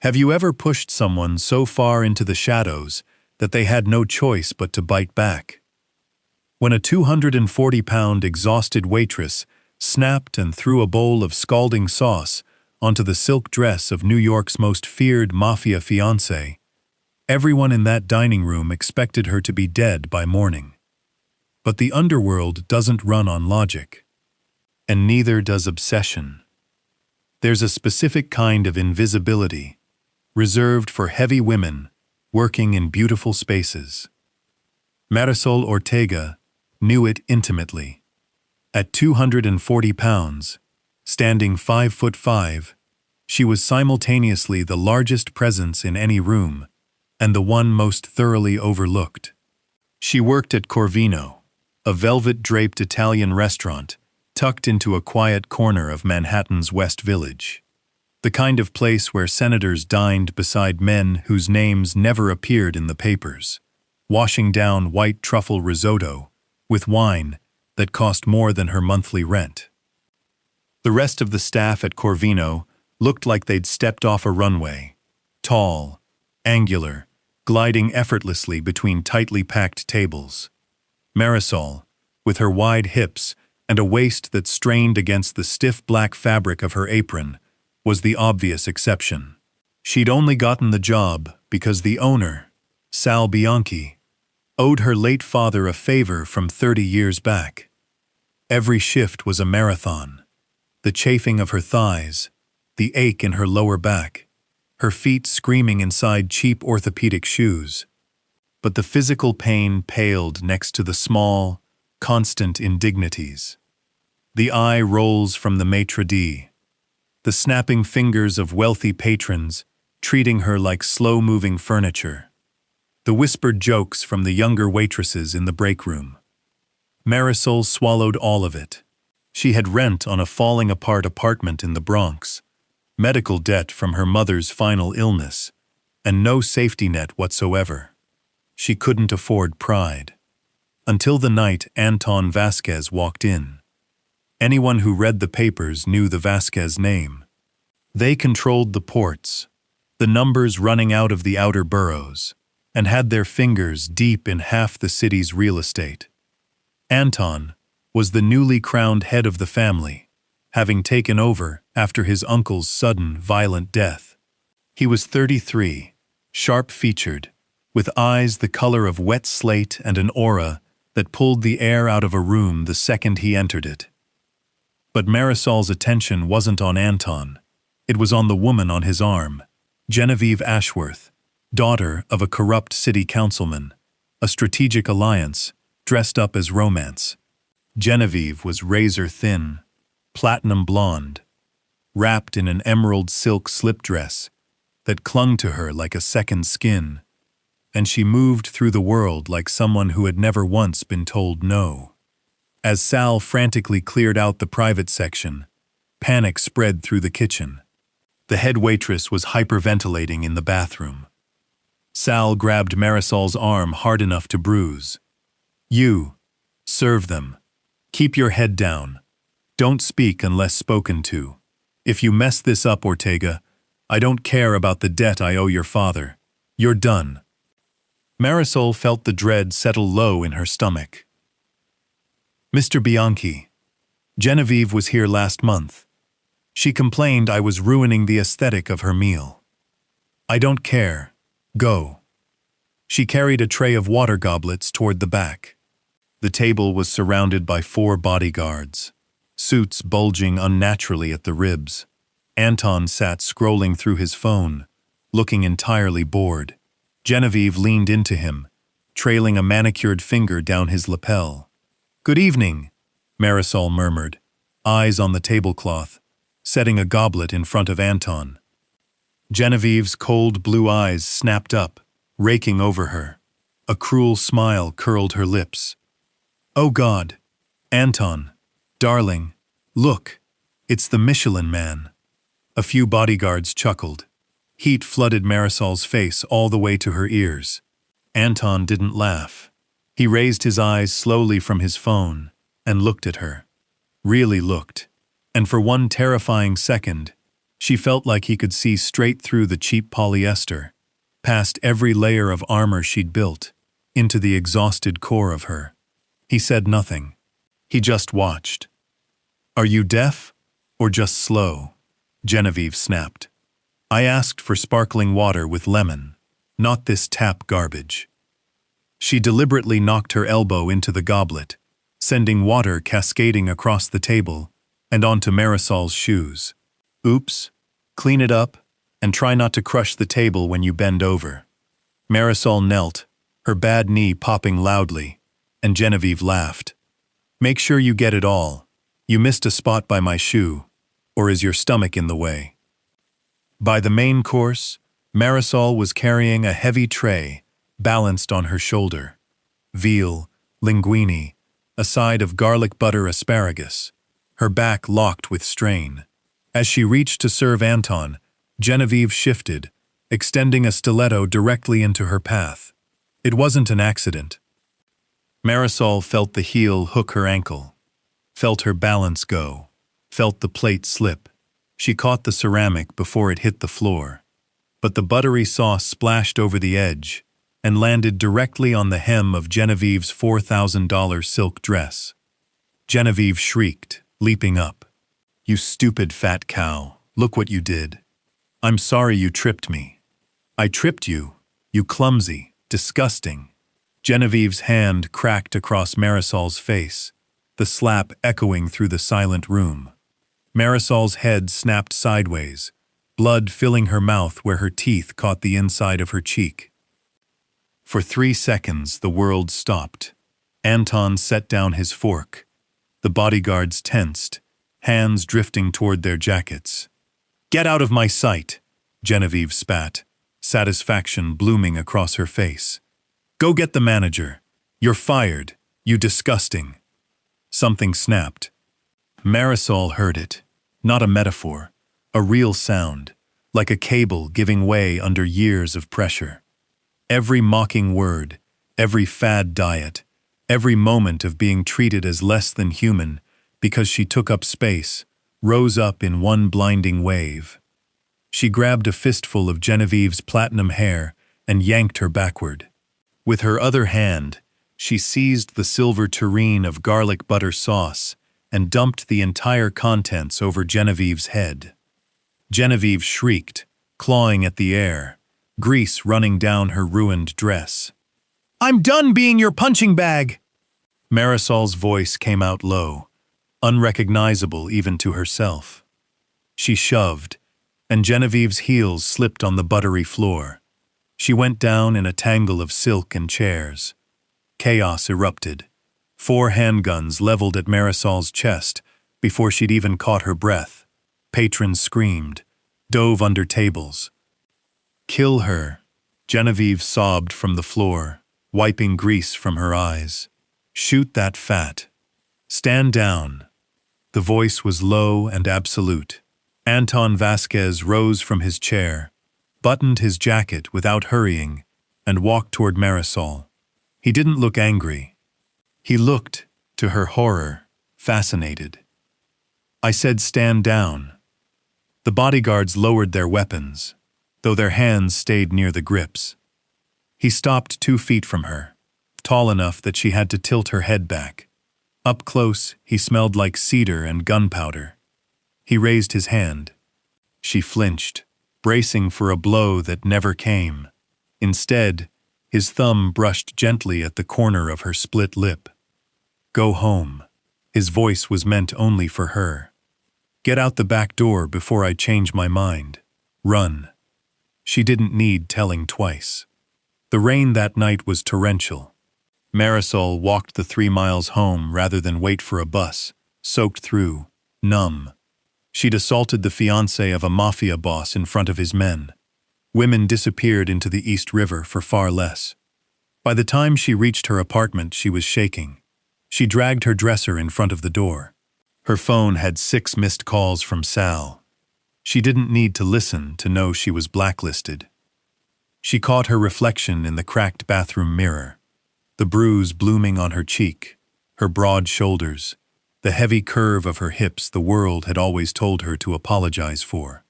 Have you ever pushed someone so far into the shadows that they had no choice but to bite back? When a 240-pound exhausted waitress snapped and threw a bowl of scalding sauce onto the silk dress of New York's most feared Mafia fiancé, everyone in that dining room expected her to be dead by morning. But the underworld doesn't run on logic, and neither does obsession. There's a specific kind of invisibility, reserved for heavy women working in beautiful spaces. Marisol Ortega knew it intimately. At 240 pounds, standing 5'5", she was simultaneously the largest presence in any room and the one most thoroughly overlooked. She worked at Corvino, a velvet-draped Italian restaurant tucked into a quiet corner of Manhattan's West Village, the kind of place where senators dined beside men whose names never appeared in the papers, washing down white truffle risotto with wine that cost more than her monthly rent. The rest of the staff at Corvino looked like they'd stepped off a runway, tall, angular, gliding effortlessly between tightly packed tables. Marisol, with her wide hips and a waist that strained against the stiff black fabric of her apron, was the obvious exception. She'd only gotten the job because the owner, Sal Bianchi, owed her late father a favor from 30 years back. Every shift was a marathon. The chafing of her thighs, the ache in her lower back, her feet screaming inside cheap orthopedic shoes. But the physical pain paled next to the small, constant indignities. The eye rolls from the maitre d', the snapping fingers of wealthy patrons treating her like slow-moving furniture, the whispered jokes from the younger waitresses in the break room. Marisol swallowed all of it. She had rent on a falling-apart apartment in the Bronx, medical debt from her mother's final illness, and no safety net whatsoever. She couldn't afford pride. Until the night Anton Vasquez walked in. Anyone who read the papers knew the Vasquez name. They controlled the ports, the numbers running out of the outer boroughs, and had their fingers deep in half the city's real estate. Anton was the newly crowned head of the family, having taken over after his uncle's sudden, violent death. He was 33, sharp-featured, with eyes the color of wet slate and an aura that pulled the air out of a room the second he entered it. But Marisol's attention wasn't on Anton. It was on the woman on his arm, Genevieve Ashworth, daughter of a corrupt city councilman, a strategic alliance, dressed up as romance. Genevieve was razor-thin, platinum blonde, wrapped in an emerald silk slip dress that clung to her like a second skin, and she moved through the world like someone who had never once been told no. As Sal frantically cleared out the private section, panic spread through the kitchen. The head waitress was hyperventilating in the bathroom. Sal grabbed Marisol's arm hard enough to bruise. "You, serve them. Keep your head down. Don't speak unless spoken to. If you mess this up, Ortega, I don't care about the debt I owe your father. You're done." Marisol felt the dread settle low in her stomach. "Mr. Bianchi, Genevieve was here last month. She complained I was ruining the aesthetic of her meal. I don't care. Go." She carried a tray of water goblets toward the back. The table was surrounded by 4 bodyguards, suits bulging unnaturally at the ribs. Anton sat scrolling through his phone, looking entirely bored. Genevieve leaned into him, trailing a manicured finger down his lapel. "Good evening," Marisol murmured, eyes on the tablecloth, setting a goblet in front of Anton. Genevieve's cold blue eyes snapped up, raking over her. A cruel smile curled her lips. "Oh God, Anton, darling, look, it's the Michelin Man." A few bodyguards chuckled. Heat flooded Marisol's face all the way to her ears. Anton didn't laugh. He raised his eyes slowly from his phone and looked at her. Really looked. And for one terrifying second, She felt like he could see straight through the cheap polyester, past every layer of armor she'd built, into the exhausted core of her. He said nothing. He just watched. "Are you deaf? Or just slow?" Genevieve snapped. "I asked for sparkling water with lemon, not this tap garbage." She deliberately knocked her elbow into the goblet, sending water cascading across the table and onto Marisol's shoes. "Oops, clean it up, and try not to crush the table when you bend over." Marisol knelt, her bad knee popping loudly, and Genevieve laughed. "Make sure you get it all. You missed a spot by my shoe, or is your stomach in the way?" By the main course, Marisol was carrying a heavy tray balanced on her shoulder. Veal, linguine, a side of garlic butter asparagus, her back locked with strain. As she reached to serve Anton, Genevieve shifted, extending a stiletto directly into her path. It wasn't an accident. Marisol felt the heel hook her ankle, felt her balance go, felt the plate slip. She caught the ceramic before it hit the floor. But the buttery sauce splashed over the edge and landed directly on the hem of Genevieve's $4,000 silk dress. Genevieve shrieked, leaping up. "You stupid fat cow, look what you did. I'm sorry you tripped me." "I tripped you, you clumsy, disgusting." Genevieve's hand cracked across Marisol's face, the slap echoing through the silent room. Marisol's head snapped sideways, blood filling her mouth where her teeth caught the inside of her cheek. For 3 seconds, the world stopped. Anton set down his fork. The bodyguards tensed, hands drifting toward their jackets. "Get out of my sight," Genevieve spat, satisfaction blooming across her face. "Go get the manager. You're fired, you disgusting." Something snapped. Marisol heard it, not a metaphor, a real sound, like a cable giving way under years of pressure. Every mocking word, every fad diet, every moment of being treated as less than human because she took up space, rose up in one blinding wave. She grabbed a fistful of Genevieve's platinum hair and yanked her backward. With her other hand, she seized the silver tureen of garlic butter sauce and dumped the entire contents over Genevieve's head. Genevieve shrieked, clawing at the air, grease running down her ruined dress. "I'm done being your punching bag!" Marisol's voice came out low, unrecognizable even to herself. She shoved, and Genevieve's heels slipped on the buttery floor. She went down in a tangle of silk and chairs. Chaos erupted. 4 handguns leveled at Marisol's chest before she'd even caught her breath. Patrons screamed, dove under tables. "Kill her," Genevieve sobbed from the floor, wiping grease from her eyes. "Shoot that fat. Stand down." The voice was low and absolute. Anton Vasquez rose from his chair, buttoned his jacket without hurrying, and walked toward Marisol. He didn't look angry. He looked, to her horror, fascinated. "I said stand down." The bodyguards lowered their weapons, though their hands stayed near the grips. He stopped 2 feet from her, tall enough that she had to tilt her head back. Up close, he smelled like cedar and gunpowder. He raised his hand. She flinched, bracing for a blow that never came. Instead, his thumb brushed gently at the corner of her split lip. "Go home." His voice was meant only for her. "Get out the back door before I change my mind. Run." She didn't need telling twice. The rain that night was torrential. Marisol walked the 3 miles home rather than wait for a bus, soaked through, numb. She'd assaulted the fiancé of a Mafia boss in front of his men. Women disappeared into the East River for far less. By the time she reached her apartment, she was shaking. She dragged her dresser in front of the door. Her phone had 6 missed calls from Sal. She didn't need to listen to know she was blacklisted. She caught her reflection in the cracked bathroom mirror, the bruise blooming on her cheek, her broad shoulders, the heavy curve of her hips the world had always told her to apologize for.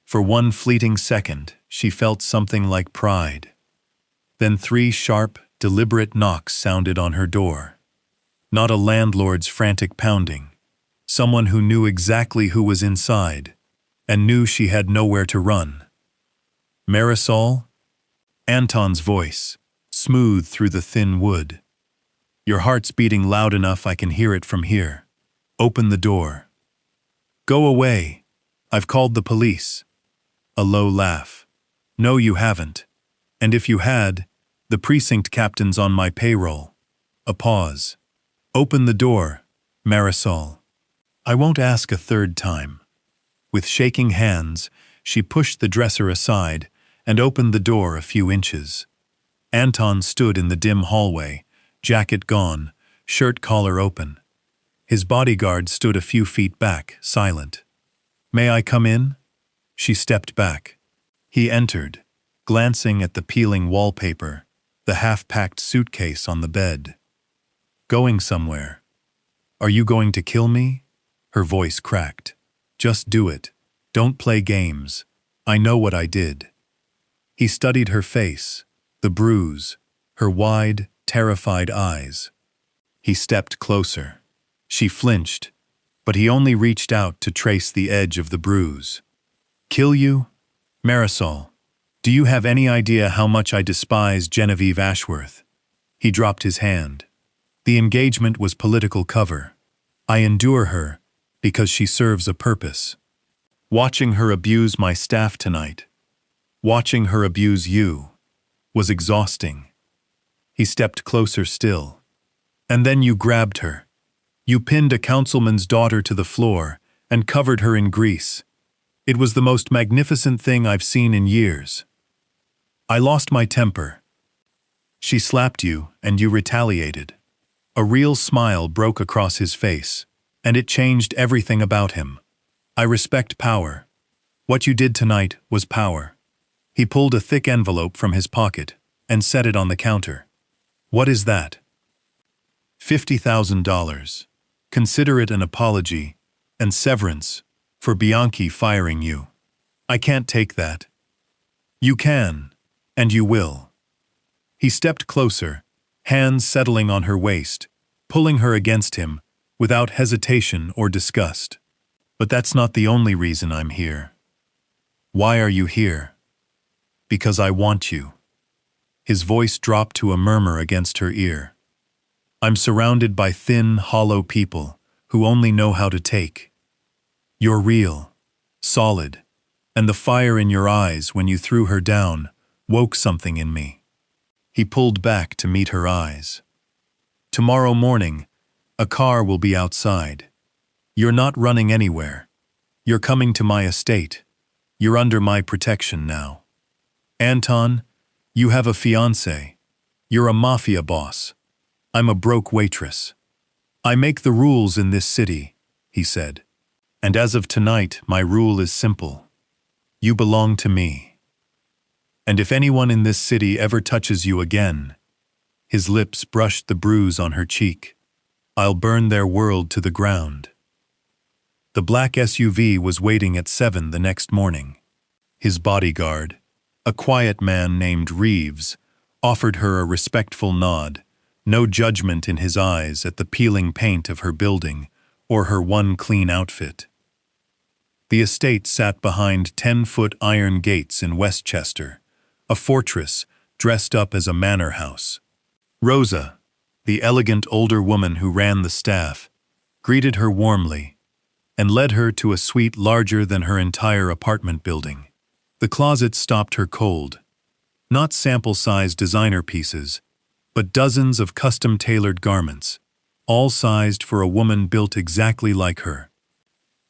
For one fleeting second, she felt something like pride. Then 3 sharp, deliberate knocks sounded on her door. Not a landlord's frantic pounding. Someone who knew exactly who was inside, and knew she had nowhere to run. Marisol? Anton's voice, smooth through the thin wood. Your heart's beating loud enough I can hear it from here. Open the door. Go away. I've called the police. A low laugh. No, you haven't. And if you had, the precinct captain's on my payroll. A pause. Open the door, Marisol. I won't ask a third time. With shaking hands, she pushed the dresser aside and opened the door a few inches. Anton stood in the dim hallway, jacket gone, shirt collar open. His bodyguard stood a few feet back, silent. May I come in? She stepped back. He entered, glancing at the peeling wallpaper, the half-packed suitcase on the bed. Going somewhere. Are you going to kill me? Her voice cracked. Just do it. Don't play games. I know what I did. He studied her face, the bruise, her wide, terrified eyes. He stepped closer. She flinched, but he only reached out to trace the edge of the bruise. Kill you? Marisol, do you have any idea how much I despise Genevieve Ashworth? He dropped his hand. The engagement was political cover. I endure her because she serves a purpose. Watching her abuse my staff tonight, watching her abuse you, was exhausting. He stepped closer still. And then you grabbed her. You pinned a councilman's daughter to the floor and covered her in grease. It was the most magnificent thing I've seen in years. I lost my temper. She slapped you, and you retaliated. A real smile broke across his face, and it changed everything about him. I respect power. What you did tonight was power. He pulled a thick envelope from his pocket and set it on the counter. What is that? $50,000. Consider it an apology and severance for Bianchi firing you. I can't take that. You can, and you will. He stepped closer, hands settling on her waist, pulling her against him without hesitation or disgust. But that's not the only reason I'm here. Why are you here? Because I want you. His voice dropped to a murmur against her ear. I'm surrounded by thin, hollow people who only know how to take. You're real, solid, and the fire in your eyes when you threw her down woke something in me. He pulled back to meet her eyes. Tomorrow morning, a car will be outside. You're not running anywhere. You're coming to my estate. You're under my protection now. Anton, you have a fiancé. You're a mafia boss. I'm a broke waitress. I make the rules in this city, he said. And as of tonight, my rule is simple. You belong to me. And if anyone in this city ever touches you again, his lips brushed the bruise on her cheek, I'll burn their world to the ground. The black SUV was waiting at 7 the next morning. His bodyguard, a quiet man named Reeves, offered her a respectful nod, no judgment in his eyes at the peeling paint of her building or her one clean outfit. The estate sat behind 10-foot iron gates in Westchester, a fortress dressed up as a manor house. Rosa, the elegant older woman who ran the staff, greeted her warmly and led her to a suite larger than her entire apartment building. The closet stopped her cold. Not sample-sized designer pieces, but dozens of custom-tailored garments, all sized for a woman built exactly like her.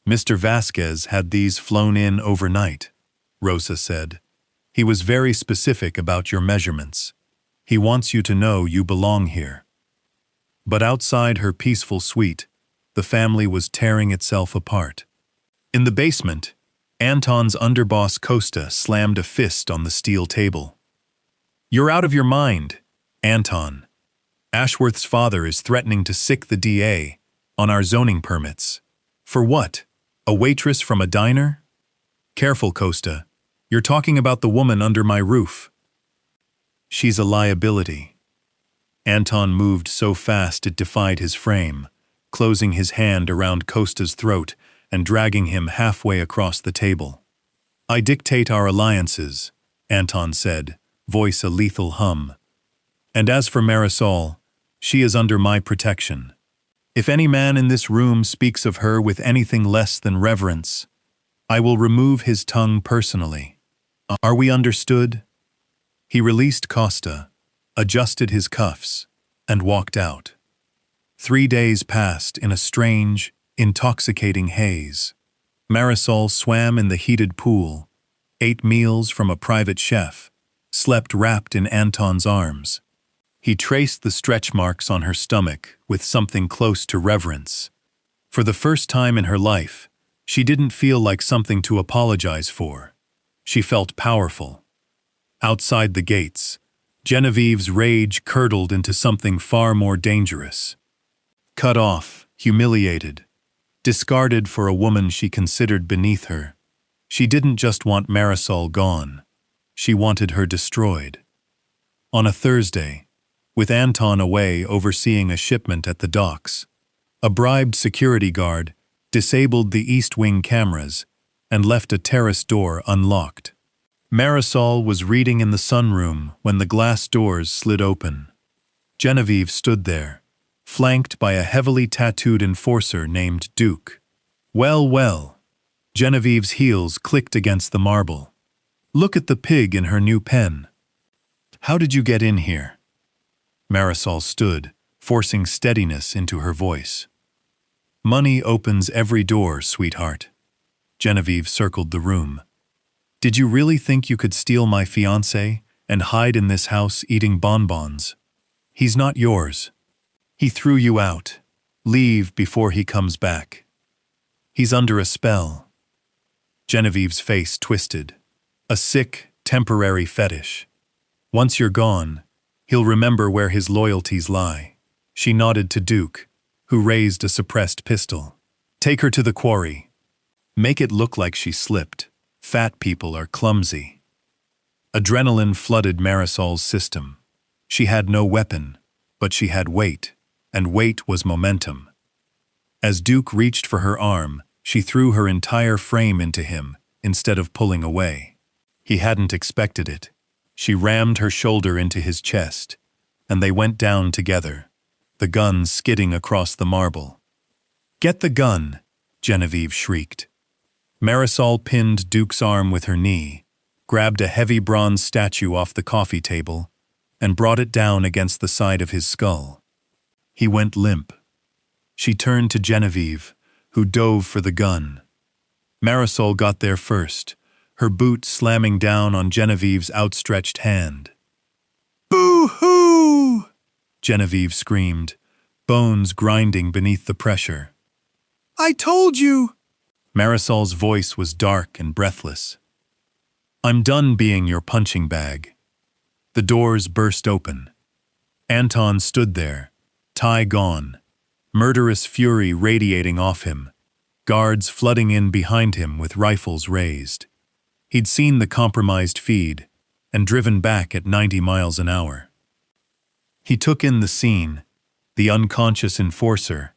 Mr. Vasquez had these flown in overnight, Rosa said. He was very specific about your measurements. He wants you to know you belong here. But outside her peaceful suite, the family was tearing itself apart. In the basement, Anton's underboss Costa slammed a fist on the steel table. You're out of your mind, Anton. Ashworth's father is threatening to sick the DA on our zoning permits. For what? A waitress from a diner? Careful, Costa. You're talking about the woman under my roof. She's a liability. Anton moved so fast it defied his frame, closing his hand around Costa's throat and dragging him halfway across the table. I dictate our alliances, Anton said, voice a lethal hum. And as for Marisol, she is under my protection. If any man in this room speaks of her with anything less than reverence, I will remove his tongue personally. Are we understood? He released Costa, adjusted his cuffs, and walked out. 3 days passed in a strange, intoxicating haze. Marisol swam in the heated pool, ate meals from a private chef, slept wrapped in Anton's arms. He traced the stretch marks on her stomach with something close to reverence. For the first time in her life, she didn't feel like something to apologize for. She felt powerful. Outside the gates, Genevieve's rage curdled into something far more dangerous. Cut off, humiliated, discarded for a woman she considered beneath her. She didn't just want Marisol gone. She wanted her destroyed. On a Thursday, with Anton away overseeing a shipment at the docks, a bribed security guard disabled the East Wing cameras and left a terrace door unlocked. Marisol was reading in the sunroom when the glass doors slid open. Genevieve stood there, flanked by a heavily tattooed enforcer named Duke. Well, well. Genevieve's heels clicked against the marble. Look at the pig in her new pen. How did you get in here? Marisol stood, forcing steadiness into her voice. Money opens every door, sweetheart. Genevieve circled the room. Did you really think you could steal my fiancé and hide in this house eating bonbons? He's not yours. He threw you out. Leave before he comes back. He's under a spell. Genevieve's face twisted. A sick, temporary fetish. Once you're gone, he'll remember where his loyalties lie. She nodded to Duke, who raised a suppressed pistol. Take her to the quarry. Make it look like she slipped. Fat people are clumsy. Adrenaline flooded Marisol's system. She had no weapon, but she had weight, and weight was momentum. As Duke reached for her arm, she threw her entire frame into him instead of pulling away. He hadn't expected it. She rammed her shoulder into his chest, and they went down together, the gun skidding across the marble. Get the gun, Genevieve shrieked. Marisol pinned Duke's arm with her knee, grabbed a heavy bronze statue off the coffee table, and brought it down against the side of his skull. He went limp. She turned to Genevieve, who dove for the gun. Marisol got there first, her boot slamming down on Genevieve's outstretched hand. Boo-hoo! Genevieve screamed, bones grinding beneath the pressure. I told you! Marisol's voice was dark and breathless. I'm done being your punching bag. The doors burst open. Anton stood there, tie gone, murderous fury radiating off him, guards flooding in behind him with rifles raised. He'd seen the compromised feed and driven back at 90 miles an hour. He took in the scene, the unconscious enforcer,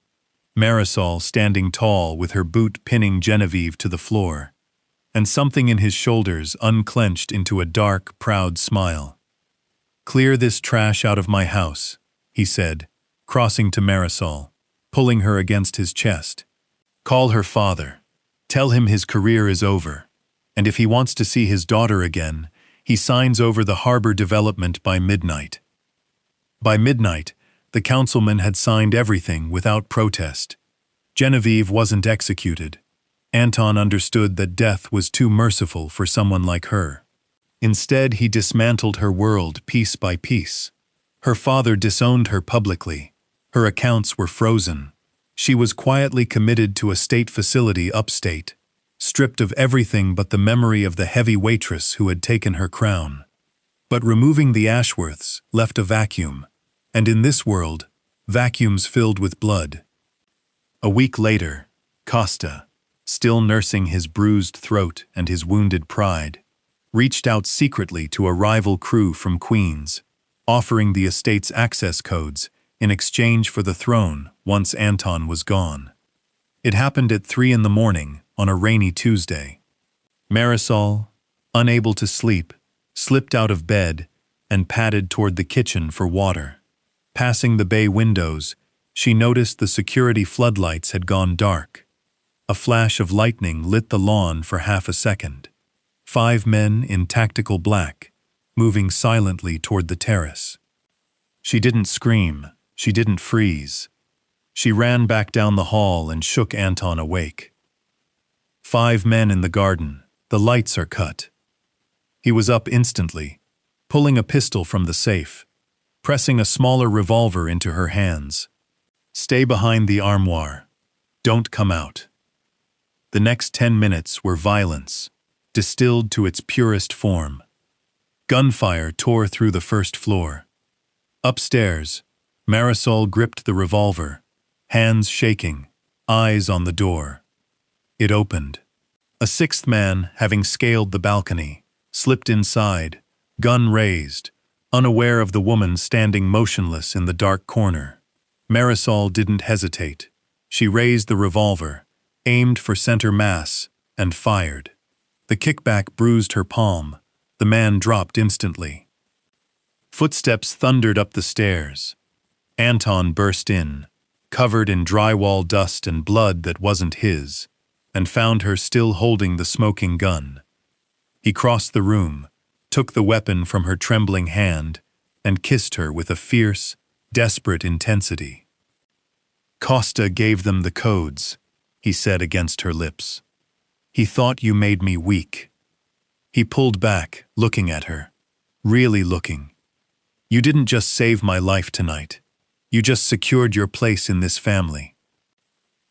Marisol standing tall with her boot pinning Genevieve to the floor, and something in his shoulders unclenched into a dark, proud smile. Clear this trash out of my house, he said, crossing to Marisol, pulling her against his chest. Call her father. Tell him his career is over, and if he wants to see his daughter again, he signs over the harbor development by midnight. By midnight, the councilman had signed everything without protest. Genevieve wasn't executed. Anton understood that death was too merciful for someone like her. Instead, he dismantled her world piece by piece. Her father disowned her publicly. Her accounts were frozen. She was quietly committed to a state facility upstate, stripped of everything but the memory of the heavy waitress who had taken her crown. But removing the Ashworths left a vacuum, and in this world, vacuums filled with blood. A week later, Costa, still nursing his bruised throat and his wounded pride, reached out secretly to a rival crew from Queens, offering the estate's access codes in exchange for the throne once Anton was gone. It happened at 3 in the morning on a rainy Tuesday. Marisol, unable to sleep, slipped out of bed and padded toward the kitchen for water. Passing the bay windows, she noticed the security floodlights had gone dark. A flash of lightning lit the lawn for half a second. 5 men in tactical black, moving silently toward the terrace. She didn't scream, she didn't freeze. She ran back down the hall and shook Anton awake. 5 men in the garden, the lights are cut. He was up instantly, pulling a pistol from the safe, pressing a smaller revolver into her hands. Stay behind the armoire. Don't come out. The next 10 minutes were violence, distilled to its purest form. Gunfire tore through the first floor. Upstairs, Marisol gripped the revolver, hands shaking, eyes on the door. It opened. A 6th man, having scaled the balcony, slipped inside, gun raised, unaware of the woman standing motionless in the dark corner. Marisol didn't hesitate. She raised the revolver, aimed for center mass, and fired. The kickback bruised her palm. The man dropped instantly. Footsteps thundered up the stairs. Anton burst in, covered in drywall dust and blood that wasn't his, and found her still holding the smoking gun. He crossed the room, took the weapon from her trembling hand, and kissed her with a fierce, desperate intensity. "Costa gave them the codes," he said against her lips. "He thought you made me weak." He pulled back, looking at her. Really looking. "You didn't just save my life tonight. You just secured your place in this family."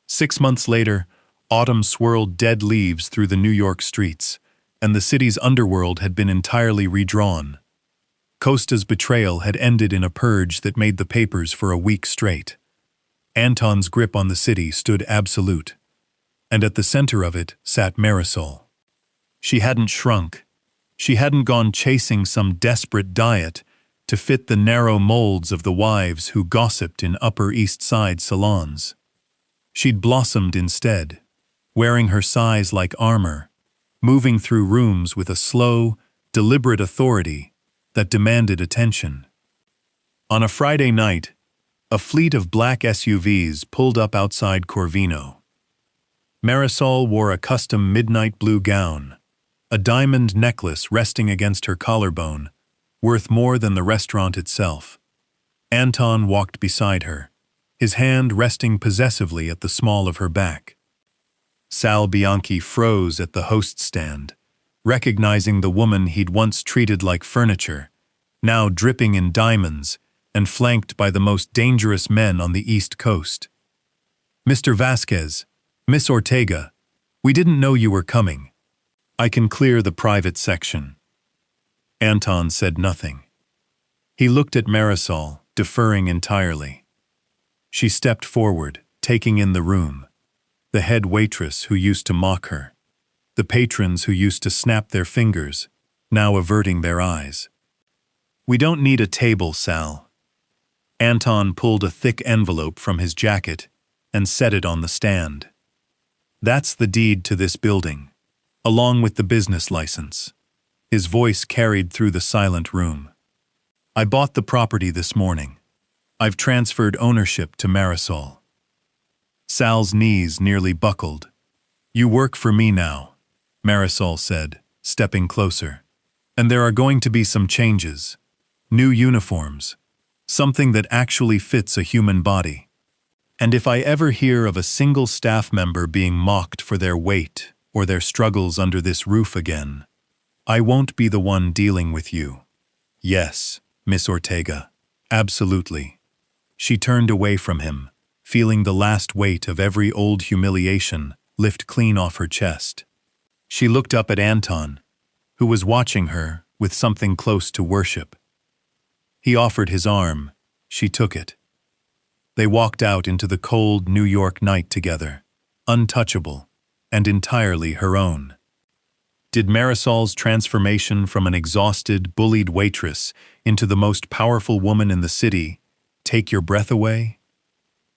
6 months later, autumn swirled dead leaves through the New York streets, and the city's underworld had been entirely redrawn. Costa's betrayal had ended in a purge that made the papers for a week straight. Anton's grip on the city stood absolute, and at the center of it sat Marisol. She hadn't shrunk. She hadn't gone chasing some desperate diet to fit the narrow molds of the wives who gossiped in Upper East Side salons. She'd blossomed instead, wearing her size like armor, moving through rooms with a slow, deliberate authority that demanded attention. On a Friday night, a fleet of black SUVs pulled up outside Corvino. Marisol wore a custom midnight blue gown, a diamond necklace resting against her collarbone, worth more than the restaurant itself. Anton walked beside her, his hand resting possessively at the small of her back. Sal Bianchi froze at the host stand, recognizing the woman he'd once treated like furniture, now dripping in diamonds and flanked by the most dangerous men on the East Coast. "Mr. Vasquez, Miss Ortega, we didn't know you were coming. I can clear the private section." Anton said nothing. He looked at Marisol, deferring entirely. She stepped forward, taking in the room. The head waitress who used to mock her. The patrons who used to snap their fingers, now averting their eyes. "We don't need a table, Sal." Anton pulled a thick envelope from his jacket and set it on the stand. "That's the deed to this building, along with the business license." His voice carried through the silent room. "I bought the property this morning. I've transferred ownership to Marisol." Sal's knees nearly buckled. "You work for me now," Marisol said, stepping closer. "And there are going to be some changes. New uniforms. Something that actually fits a human body. And if I ever hear of a single staff member being mocked for their weight or their struggles under this roof again, I won't be the one dealing with you." "Yes, Miss Ortega, absolutely." She turned away from him, feeling the last weight of every old humiliation lift clean off her chest. She looked up at Anton, who was watching her with something close to worship. He offered his arm. She took it. They walked out into the cold New York night together, untouchable, and entirely her own. Did Marisol's transformation from an exhausted, bullied waitress into the most powerful woman in the city take your breath away?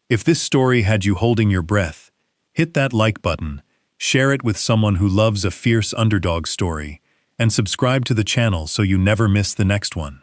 If this story had you holding your breath, hit that like button, share it with someone who loves a fierce underdog story, and subscribe to the channel so you never miss the next one.